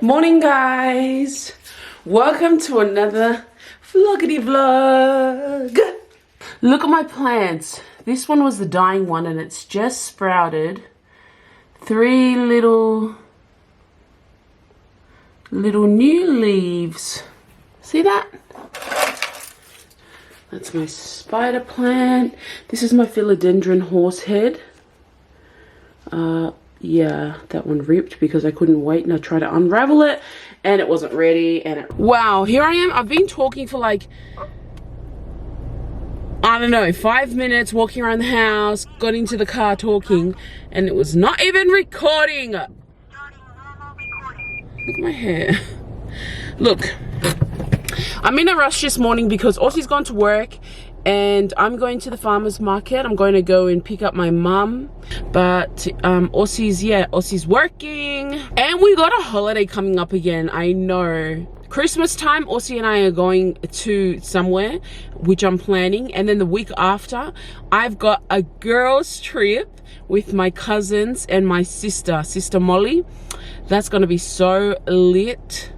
Morning guys, welcome to another vloggity vlog. Look at my plants. This one was the dying one and it's just sprouted 3 little new leaves. See that? That's my spider plant. This is my philodendron horsehead. Yeah, that one ripped because I couldn't wait and I tried to unravel it and it wasn't ready. And wow, here I am. I've been talking for like, I don't know, 5 minutes, walking around the house, got into the car talking, and it was not even recording. Look at my hair. Look, I'm in a rush this morning because Aussie's gone to work and I'm going to the farmer's market. I'm going to go and pick up my mum, but Aussie's working, and we got a holiday coming up again. I know, Christmas time, Aussie and I are going to somewhere, which I'm planning, and then the week after I've got a girls trip with my cousins and my sister Molly. That's going to be so lit.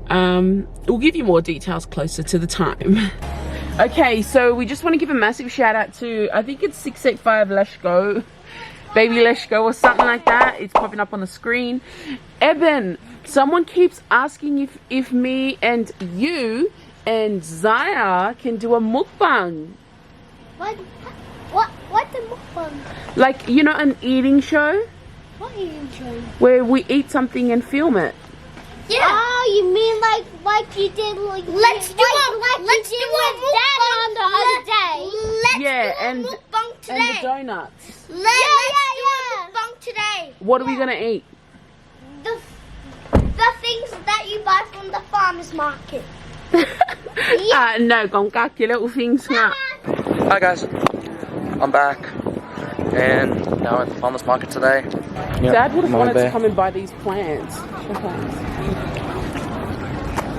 We'll give you more details closer to the time. Okay, so we just want to give a massive shout out to, I think it's 685 Let's Go, Baby Let's Go or something like that. It's popping up on the screen. Eben, someone keeps asking if me and you and Zaya can do a mukbang. What's a mukbang? Like, you know, an eating show? What eating show? Where we eat something and film it. Yeah. Oh, you mean like you did like let's do it Dad on the other day. And the donuts. Let's do a mukbang today. What are we gonna eat? The things that you buy from the farmer's market. No, con your little things now. Hi guys, I'm back, and now at the farmer's market today. Yep, Dad would have wanted to come and buy these plants.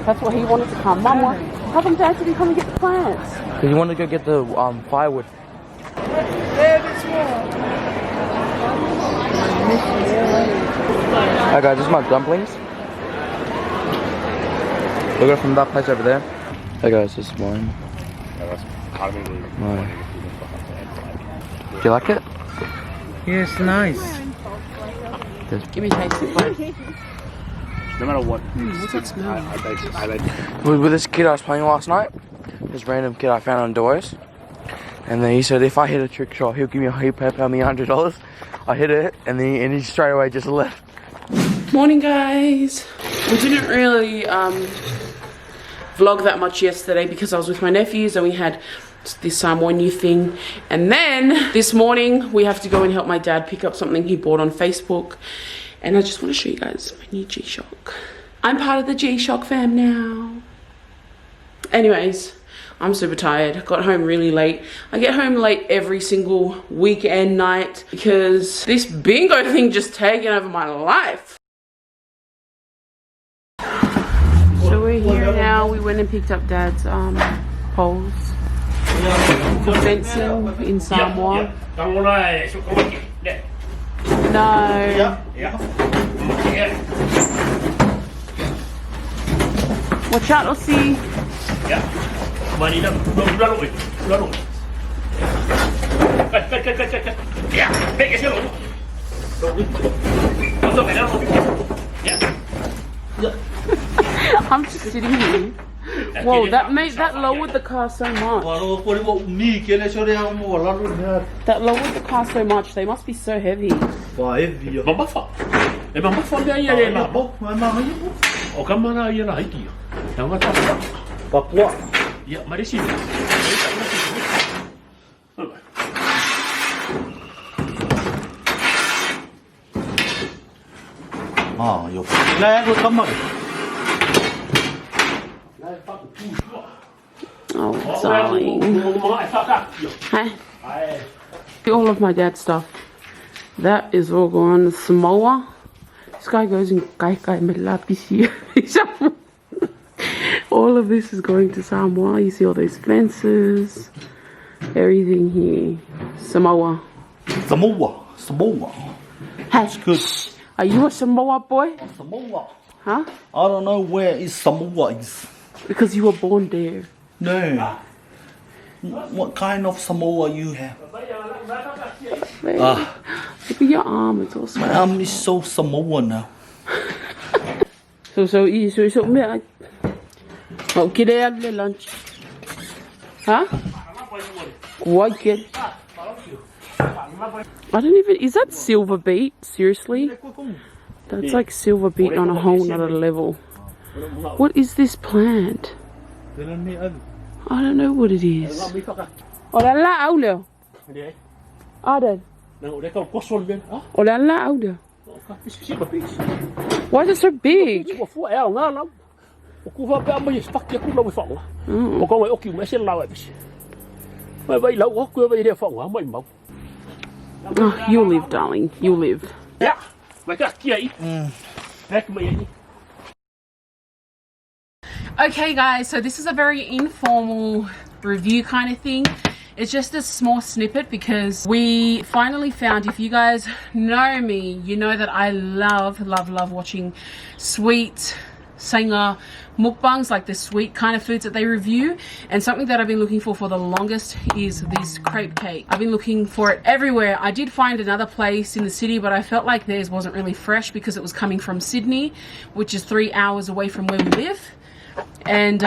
That's what he wanted to come. Mum, how come Dad didn't come and get the plants? Because you wanted to go get the firewood. Hi guys, this is my dumplings. Look at it from that place over there. Hey guys, this is mine. Do you like it? Yeah, it's nice. Give me a taste of it. No matter what. What's that smell? I like With this kid I was playing last night, this random kid I found on doors, and then he said if I hit a trick shot, he'll pay me $100. I hit it, and he straight away just left. Morning, guys. We didn't really vlog that much yesterday because I was with my nephews and we had this Samoan new thing, and then this morning we have to go and help my dad pick up something he bought on Facebook. And I just want to show you guys my new G-Shock. I'm part of the G-Shock fam now. Anyways, I'm super tired. Got home really late. I get home late every single weekend night because this bingo thing just taken over my life. So we're here now. We went and picked up Dad's poles for fencing in Samoa. No. Watch out, Aussie. I'm just sitting here. Whoa, that lowered the car so much. That lowered the car so much. They must be so heavy. Oh, darling. Hi. All of my dad's stuff. That is all gone. Samoa. This guy goes in Kai Melapisi. All of this is going to Samoa. You see all those fences. Everything here. Samoa. Samoa. Hey. It's good. Are you a Samoa boy? Samoa. Huh? I don't know where is Samoa is. Because you were born there. No. What kind of Samoa you have? Look at your arm, it's all My swollen. arm is so Samoa now. So mẹ. Oh, get out of the lunch. Huh? What kid? I don't even. Is that silver beet? Seriously? That's like silver beet on a whole nother level. What is this plant? I don't know what it is. Oh, la la audio. Aden. Oh, la la audio. Why is it so big? Oh, you live, darling. You live. Okay, guys, so this is a very informal review kind of thing. It's just a small snippet because we finally found, if you guys know me, you know that I love watching sweet singer mukbangs, like the sweet kind of foods that they review. And something that I've been looking for the longest is this crepe cake. I've been looking for it everywhere. I did find another place in the city, but I felt like theirs wasn't really fresh because it was coming from Sydney, which is 3 hours away from where we live. And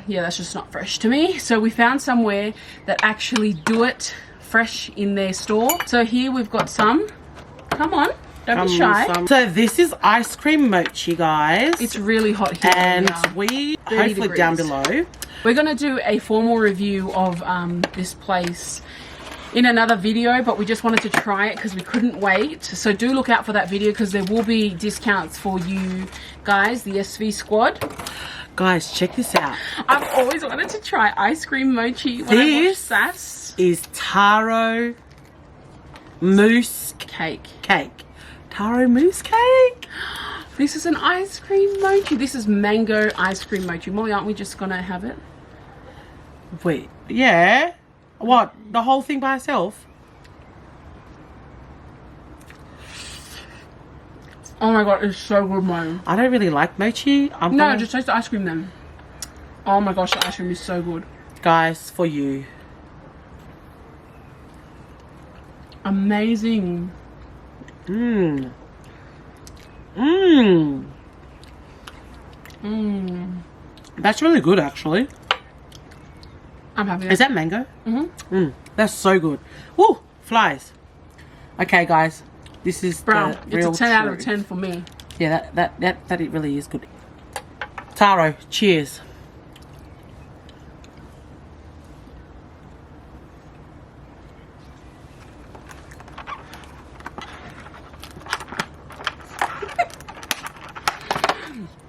yeah, that's just not fresh to me. So we found somewhere that actually do it fresh in their store. So here we've got some. Come on, don't be shy. So this is ice cream mochi, guys. It's really hot here. And now. we, 30 hopefully degrees. down below, We're gonna do a formal review of this place in another video, but we just wanted to try it because we couldn't wait. So do look out for that video because there will be discounts for you guys, the SV squad. guys, check this out. I've always wanted to try ice cream mochi when I watch This SAS. is taro mousse Cake. cake. Taro mousse cake. This is an ice cream mochi. This is mango ice cream mochi. Molly, aren't we just gonna have it? Wait, yeah. What? The whole thing by itself? Oh my god, it's so good, man. I don't really like mochi. No, just taste the ice cream then. Oh my gosh, the ice cream is so good. guys, for you. Amazing. Mmm. Mmm. Mmm. That's really good, actually. I'm happy. Is that mango? Mm-hmm. Mm, that's so good. Woo, flies. Okay, guys, this is Brown. the real It's a 10 out of truth. 10 for me. Yeah, that it really is good. Taro, cheers.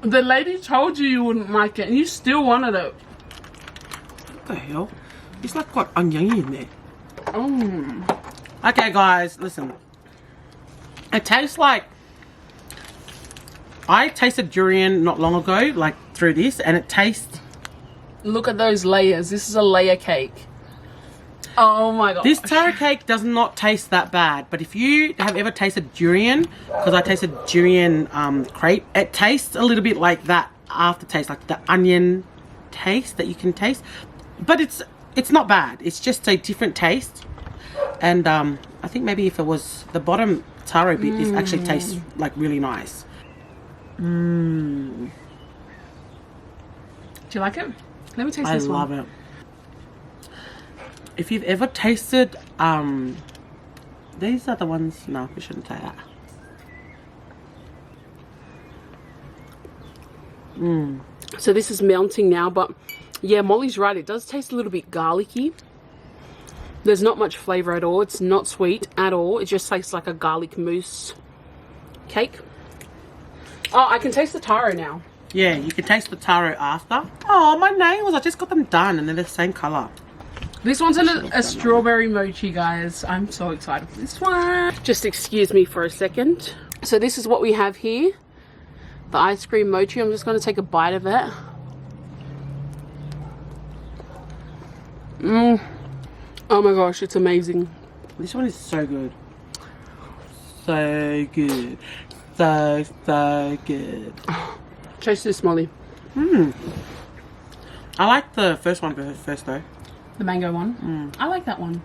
The lady told you wouldn't like it, and you still wanted it. What the hell? It's like got onion in there. Mm. Okay, guys, listen. It tastes like... I tasted durian not long ago, like through this, and it tastes... Look at those layers. This is a layer cake. Oh my god. This taro cake does not taste that bad, but if you have ever tasted durian, because I tasted durian crepe, it tastes a little bit like that aftertaste, like the onion taste that you can taste. But it's not bad. It's just a different taste. And I think maybe if it was the bottom taro bit, it actually tastes like really nice. Mmm. Do you like it? Let me taste I this one. love it. If you've ever tasted, these are the ones, no, we shouldn't say that. Mmm. So this is melting now, but yeah, Molly's right. It does taste a little bit garlicky. There's not much flavor at all. It's not sweet at all. It just tastes like a garlic mousse cake. Oh, I can taste the taro now. Yeah, you can taste the taro after. Oh, my nails, I just got them done and they're the same colour. This one's a strawberry mochi, guys. I'm so excited for this one. Just excuse me for a second. So this is what we have here. The ice cream mochi. I'm just going to take a bite of it. Mmm. Oh my gosh, it's amazing. This one is so good. So good. So good. Taste this, Molly. I like the first one first though. The mango one. I like that one.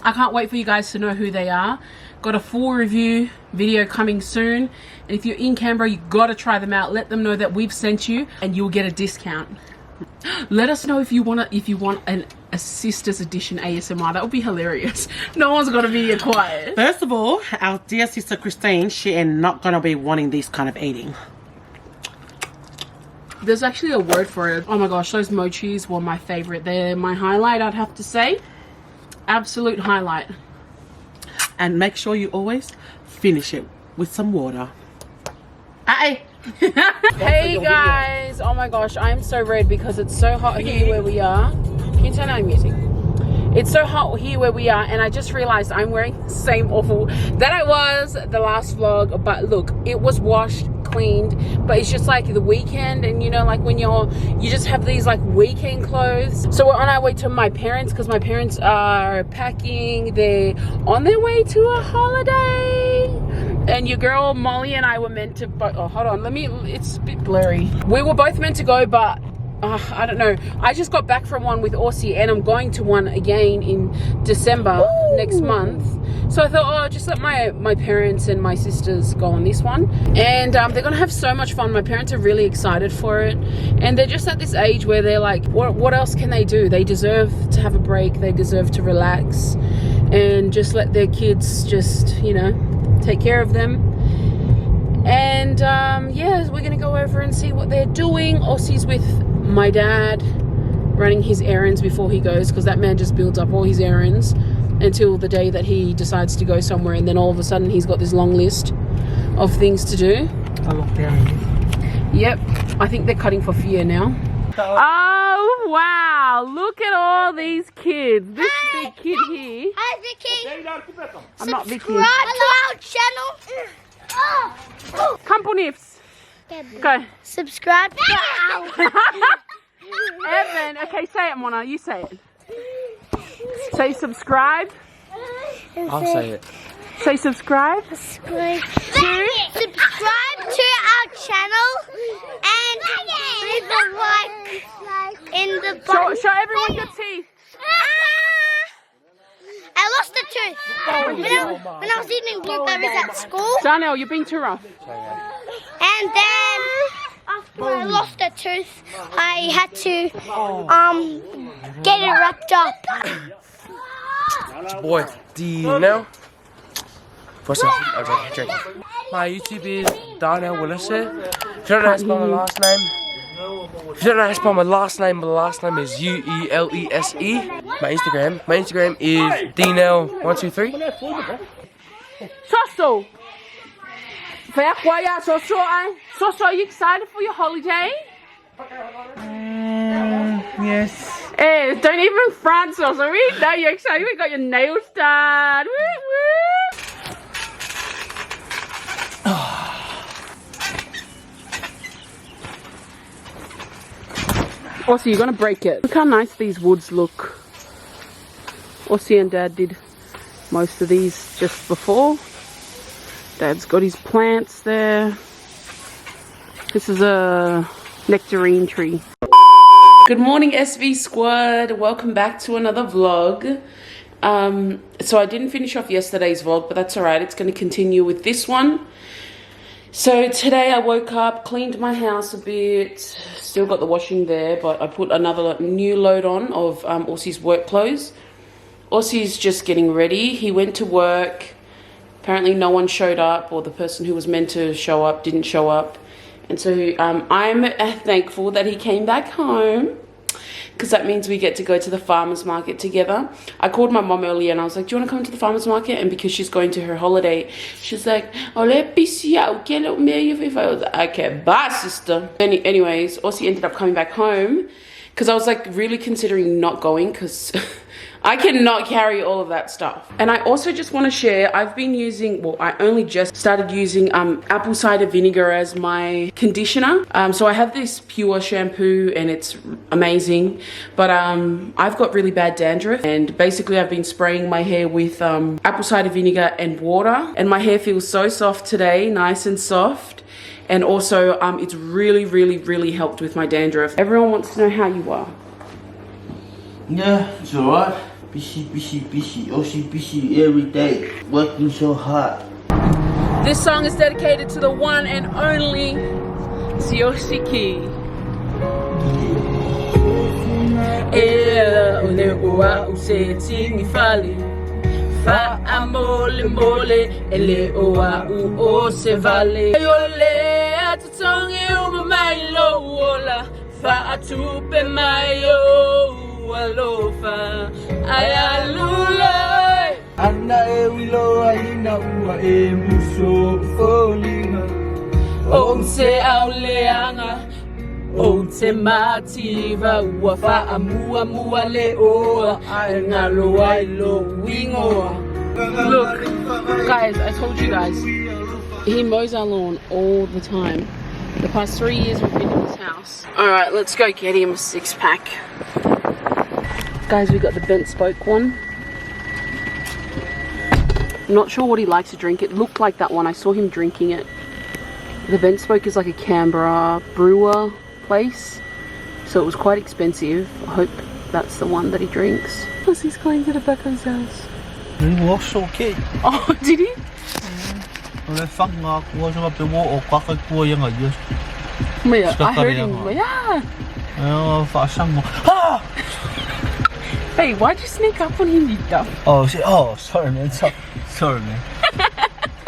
I can't wait for you guys to know who they are. Got a full review video coming soon. And if you're in Canberra, you gotta try them out. Let them know that we've sent you and you'll get a discount. Let us know if you want a sister's edition ASMR. That would be hilarious. No one's gonna be quiet. First of all, our dear sister Christine, she ain't not gonna be wanting this kind of eating. There's actually a word for it. Oh my gosh, those mochis were my favorite. They're my highlight, I'd have to say. Absolute highlight. And make sure you always finish it with some water. Hey guys, oh my gosh, I'm so red because it's so hot here where we are. Can you turn on music? It's so hot here where we are, and I just realized I'm wearing the same awful that I was the last vlog. But look, it was washed, cleaned, but it's just like the weekend, and you know, like when you just have these like weekend clothes. So we're on our way to my parents because my parents are packing. They're on their way to a holiday, and your girl Molly and I were meant to, oh hold on, it's a bit blurry. We were both meant to go, but I don't know. I just got back from one with Aussie, and I'm going to one again in December next month. So I thought, oh, just let my parents and my sisters go on this one. And they're going to have so much fun. My parents are really excited for it. And they're just at this age where they're like, what else can they do? They deserve to have a break. They deserve to relax and just let their kids just, you know, take care of them. And yeah, we're going to go over and see what they're doing. Aussie's with my dad running his errands before he goes, because that man just builds up all his errands until the day that he decides to go somewhere, and then all of a sudden he's got this long list of things to do. Yep, I think they're cutting for fear now. Oh wow, look at all these kids. This big kid here. Hi Vicky. I'm not Vicky. Subscribe to our channel. Come Punifs. Go. Subscribe to our Evan, okay, say it, Mona. You say it. Say subscribe. I'll say it. Say subscribe. Subscribe to our channel and leave a like in the bottom. Show everyone your teeth. I lost a tooth when I was eating blueberries at school. Darnell, you're being too rough. And then after I lost a tooth, I had to get it wrapped up. Boy, Dino. First time I drink. My YouTube is Darnell Uelese. If you don't know how to spell my last name, my last name is Uelese. My Instagram is Dnell123. Soso. Soso, are you excited for your holiday? Yes. Hey, don't even front, Soso. We know you're excited. We got your nails done. Woo, woo. Also, you're gonna break it. Look how nice these woods look. Aussie and Dad did most of these just before. Dad's got his plants there. This is a nectarine tree. Good morning, SV Squad. Welcome back to another vlog. So I didn't finish off yesterday's vlog, but that's alright. It's going to continue with this one. So today I woke up, cleaned my house a bit, still got the washing there, but I put another new load on of Aussie's work clothes. Aussie's just getting ready. He went to work. Apparently no one showed up, or the person who was meant to show up didn't show up. And so I'm thankful that he came back home, because that means we get to go to the farmer's market together. I called my mom earlier and I was like, do you want to come to the farmer's market? And because she's going to her holiday, she's like, oh, let me see. I was like, okay, bye, sister. Anyways, Aussie ended up coming back home, because I was like really considering not going, because I cannot carry all of that stuff. And I also just want to share, I've been using, well, I only just started using apple cider vinegar as my conditioner. So I have this pure shampoo and it's amazing, but I've got really bad dandruff, and basically I've been spraying my hair with apple cider vinegar and water, and my hair feels so soft today, nice and soft. And also it's really helped with my dandruff. Everyone wants to know how you are. Yeah, it's alright. Busy every day. Working so hard. This song is dedicated to the one and only Siaosi. Fa amole mole ele oa u o se vale yole atutongi umailo ola fa atupe mayo alofa ayalula Anna e wilo aina ua e muso folina. onse auleanga onse mativa ua fa amua mua le oa ngalo wailo wingoa. Look, guys, I told you guys, he mows our lawn all the time. The past 3 years we've been in this house. Alright, let's go get him a 6-pack. Guys, we got the bent spoke one. I'm not sure what he likes to drink. It looked like that one. I saw him drinking it. The bent spoke is like a Canberra brewer place, so it was quite expensive. I hope that's the one that he drinks. Plus he's going to the back of his house. He was so cute. Oh, did he? Nó phát ngọt qua cho cái bố ổ quắc cái cua yang ở dưới. I heard him. Yeah. Phát sang một. Hey, why'd you sneak up on him, you dumb? Oh, sorry man. Sorry man.